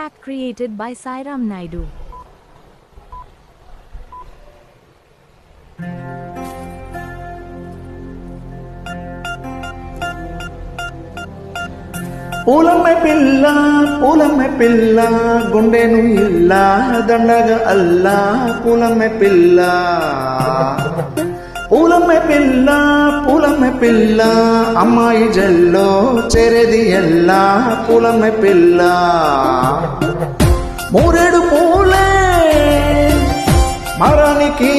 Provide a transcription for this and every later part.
Track created by Sairam Naidu. Pulamma పిల్ల గుండెను ఇల్లా దండగ అల్లా పూలమ్మ పిల్ల అమ్మాయి జల్లో చెరెది ఎల్లా పూలమ్మ పిల్ల మూరెడు పూలే మరానికి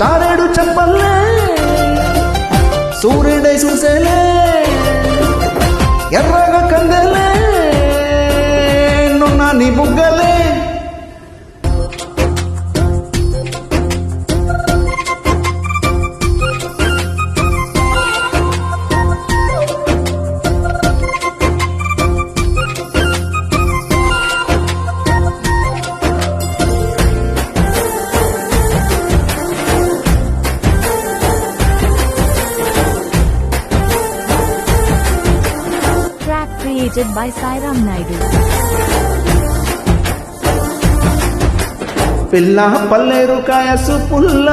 చారెడు చెప్పల్లే సూర్యుడై చూసేలే ఎర్రగా కందలే నున్న నీ బుగ్గలే Created by Sairam Naidu. పిల్ల పల్లేరు కాయసు పుల్ల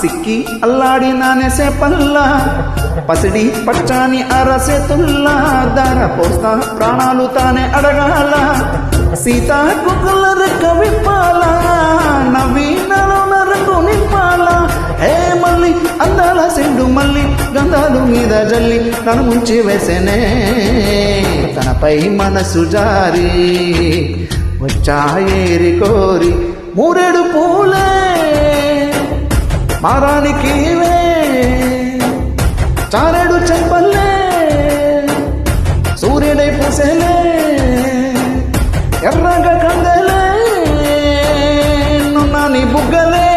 సిక్కి అల్లాడి నానేసే పల్ల పసిడి పచ్చాని అరసే తుల్ల దార పోస్తా ప్రాణాలు తానే అడగాల సీతా కుక్కల రెక్క విప్పాల నవీనలో నరకు నింపాల హే మళ్ళీ అందాల సెండు మళ్ళీ గంధాలు మీద జల్లి నన్ను ముంచి వేసేనే తనపై మనసు జారి వచ్చాయేరి కోరి మూరెడు పూలే మారానికి చారెడు చెప్పల్లే సూర్యుడై పూసేలే ఎర్రగా కందలే నున్న నీ బుగ్గలే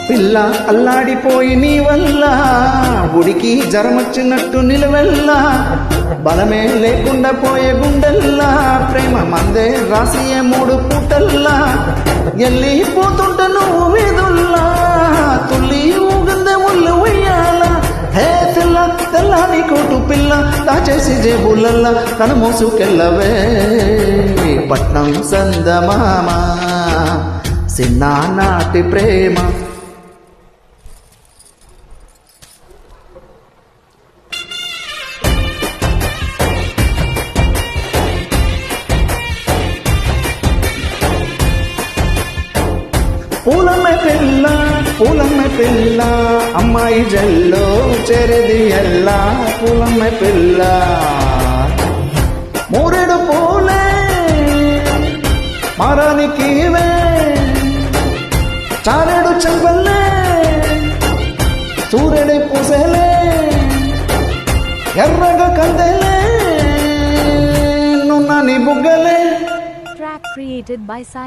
పిల్ల అల్లాడిపోయి నీ వల్ల ఉడికి జ్వరమొచ్చినట్టు నిలవెల్లా బలమే లేకుండా పోయే గుండెల్లా ప్రేమ మందే రాసియే 3 పూటల్లా ఎల్లిపోతుంట నువ్వు వీధుల్లా తుల్లి ఊగందే ఒళ్ళు ఉయ్యాల హే తెల్లని కోటు పిల్ల దాచేసి జేబులల్లా తన మోసుకెళ్ళవే పట్నం సందమామ చిన్ననాటి ప్రేమ పూలమ్మ పిల్ల అమ్మాయి జల్లో చెరెది ఎల్లా పూలమ్మ పిల్ల మూరెడు పూలే మారానికి చారెడు చెంపల్లే సూర్యుడి పూసేలే ఎర్రగా కందలే నున్న నీ బుగ్గలే. Track created by